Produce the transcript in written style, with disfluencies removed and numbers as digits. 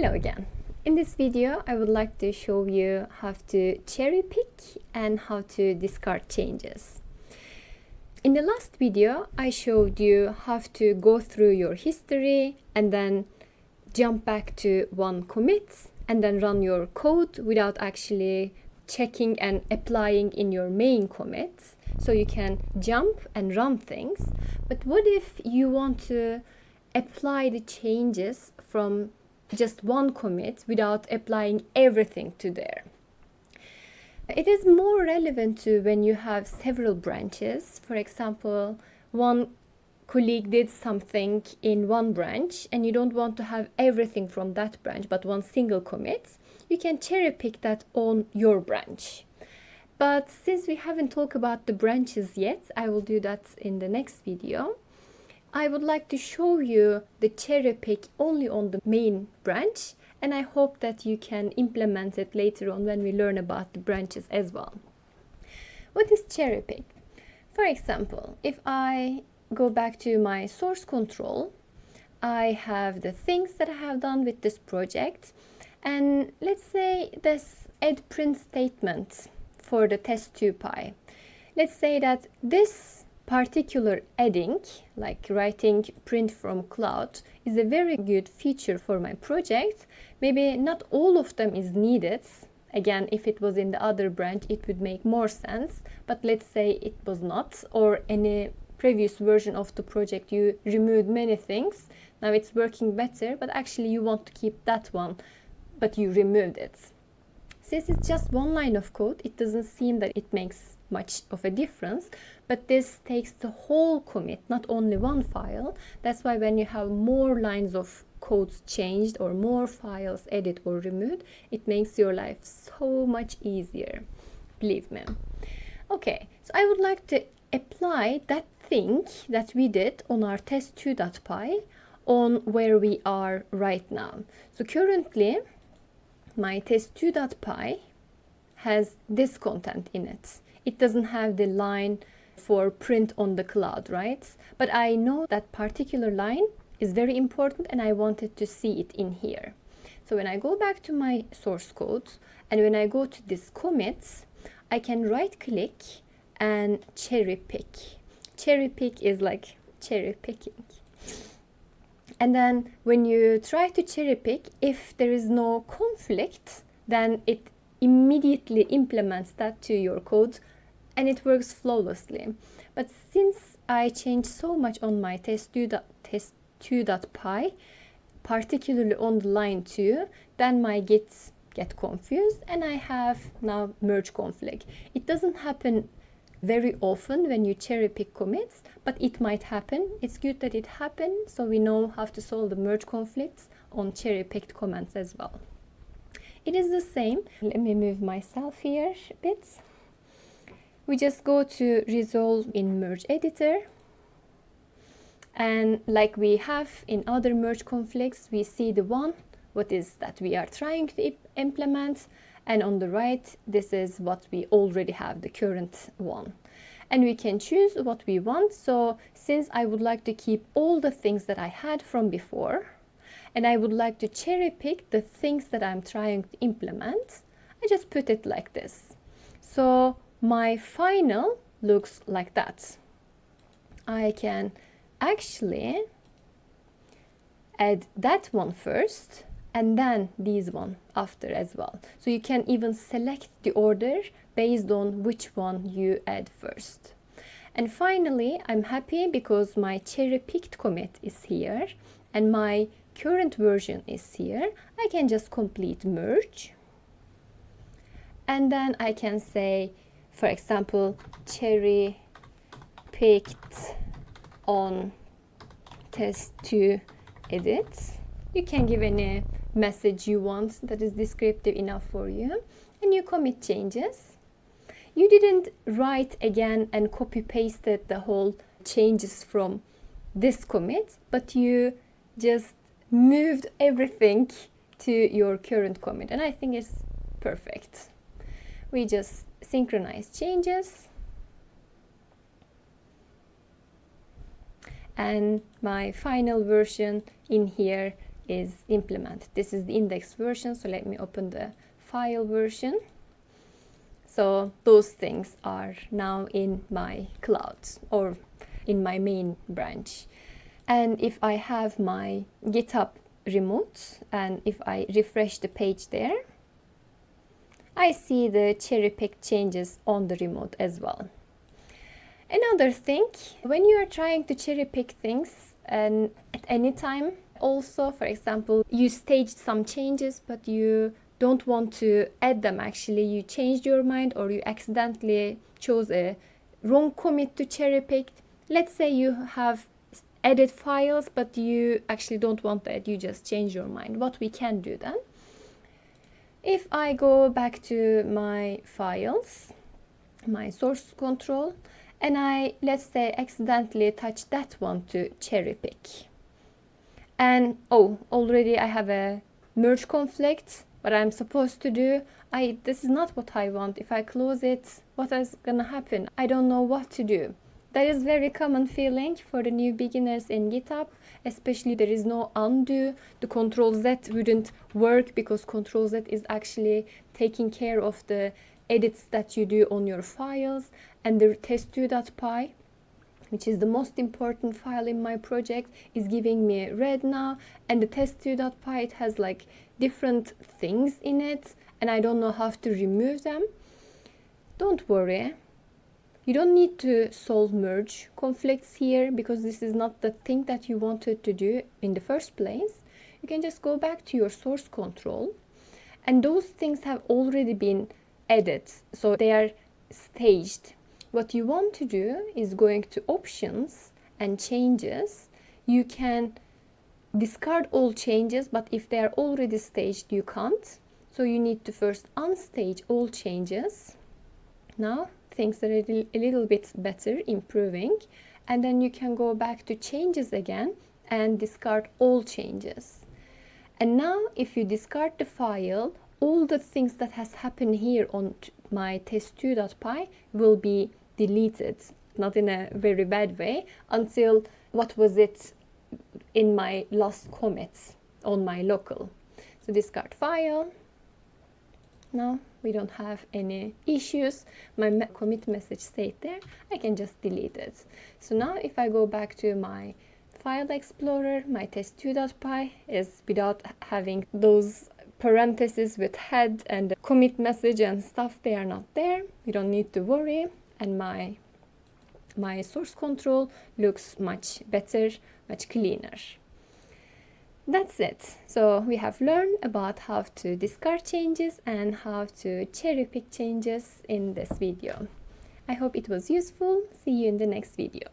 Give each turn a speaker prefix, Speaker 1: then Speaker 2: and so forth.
Speaker 1: Hello again. In this video, I would like to show you how to cherry pick and how to discard changes. In the last video, I showed you how to go through your history and then jump back to one commit and then run your code without actually checking and applying in your main commits. So you can jump and run things. But what if you want to apply the changes from just one commit without applying everything to there? It is more relevant to when you have several branches. For example, one colleague did something in one branch and you don't want to have everything from that branch but one single commit. You can cherry pick that on your branch. But since we haven't talked about the branches yet, I will do that in the next video. I would like to show you the cherry pick only on the main branch, and I hope that you can implement it later on when we learn about the branches as well. What is cherry pick? For example, if I go back to my source control, I have the things that I have done with this project, and let's say this add print statement for the test2py. Let's say that this particular adding, like writing print from cloud, is a very good feature for my project. Maybe not all of them is needed. Again, if it was in the other branch, it would make more sense. But let's say it was not, or any previous version of the project you removed many things. Now it's working better, but actually you want to keep that one, but you removed it. Since it's just one line of code, it doesn't seem that it makes much of a difference, but this takes the whole commit, not only one file. That's why when you have more lines of codes changed or more files added or removed, it makes your life so much easier, believe me. Okay, so I would like to apply that thing that we did on our test2.py on where we are right now. So currently, my test2.py has this content in it. It doesn't have the line for print on the cloud, right? But I know that particular line is very important and I wanted to see it in here. So when I go back to my source code and when I go to this commits, I can right click and cherry pick. Cherry pick is like cherry picking. And then when you try to cherry pick, if there is no conflict, then it immediately implements that to your code and it works flawlessly. But since I changed so much on my test2.py, particularly on the line 2, then my git get confused and I have now merge conflict. It doesn't happen very often when you cherry pick commits, but it might happen. It's good that it happened, so we know how to solve the merge conflicts on cherry picked commands as well. It is the same. Let me move myself here a bit. We just go to resolve in merge editor, and like we have in other merge conflicts, we see the one what is that we are trying to implement, and on the right this is what we already have, the current one, and we can choose what we want. So since I would like to keep all the things that I had from before and I would like to cherry pick the things that I'm trying to implement, I just put it like this. So my final looks like that. I can actually add that one first and then these one after as well. So you can even select the order based on which one you add first. And finally, I'm happy because my cherry picked commit is here and my current version is here. I can just complete merge. And then I can say, for example, cherry picked on test2 edit. You can give any message you want that is descriptive enough for you, and you commit changes. You didn't write again and copy pasted the whole changes from this commit, but you just moved everything to your current commit, and I think it's perfect. We just synchronize changes, and my final version in here is implemented. This is the index version, so let me open the file version. So those things are now in my cloud or in my main branch. And if I have my GitHub remote and if I refresh the page there, I see the cherry pick changes on the remote as well. Another thing, when you are trying to cherry pick things and at any time, also, for example, you staged some changes, but you don't want to add them actually, you changed your mind or you accidentally chose a wrong commit to cherry pick. Let's say you have added files, but you actually don't want that, you just change your mind. What we can do then? If I go back to my files, my source control, and I, let's say, accidentally touch that one to cherry pick. And oh, already I have a merge conflict. What I'm supposed to do, this is not what I want. If I close it, what is gonna happen? I don't know what to do. That is very common feeling for the new beginners in GitHub, especially there is no undo. The Ctrl-Z wouldn't work because Ctrl-Z is actually taking care of the edits that you do on your files, and the test2.py, which is the most important file in my project, is giving me red now, and the test2.py, it has like different things in it and I don't know how to remove them. Don't worry, you don't need to solve merge conflicts here because this is not the thing that you wanted to do in the first place. You can just go back to your source control and those things have already been added, so they are staged. What you want to do is going to options and changes. You can discard all changes, but if they are already staged, you can't. So you need to first unstage all changes. Now things are a little bit better, improving. And then you can go back to changes again and discard all changes. And now if you discard the file, all the things that has happened here on my test2.py will be deleted, not in a very bad way, until what was it in my last commit on my local. So discard file. Now we don't have any issues. My commit message stayed there. I can just delete it. So now if I go back to my file explorer, my test2.py is without having those parentheses with head and commit message and stuff, they are not there. You don't need to worry. And my source control looks much better, much cleaner. That's it. So we have learned about how to discard changes and how to cherry pick changes in this video. I hope it was useful. See you in the next video.